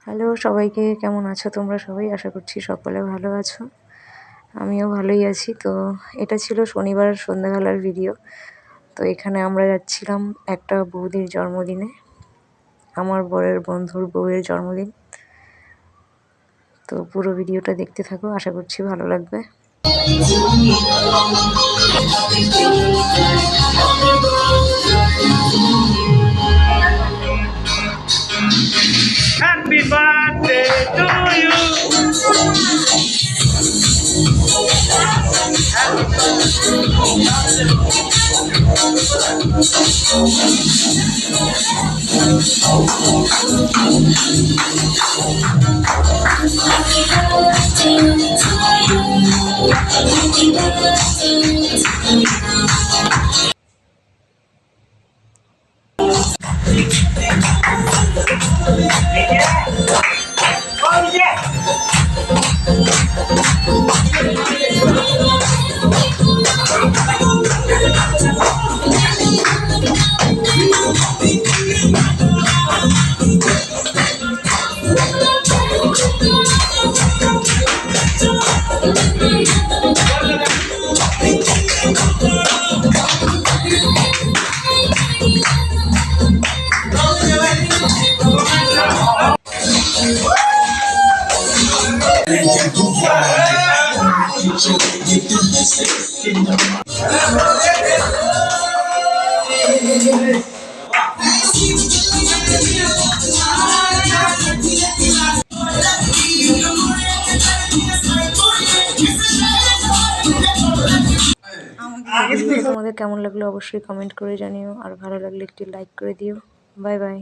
Hello সবাইকে, কেমন আছো তোমরা সবাই? আশা করছি সকলে ভালো আছো। আমিও ভালোই আছি। তো এটা ছিল শনিবার সন্ধ্যাবেলার ভিডিও। তো এখানে আমরা যাচ্ছিলাম একটা বৌদির জন্মদিনে, আমার বরের বন্ধুর বউয়ের জন্মদিন। তো পুরো ভিডিওটা দেখতে থাকো, আশা করছি ভালো লাগবে। Happy birthday to you. তোমাদের কেমন লাগলো অবশ্যই কমেন্ট করে জানিও, আর ভালো লাগলে একটি লাইক করে দিও। Bye bye.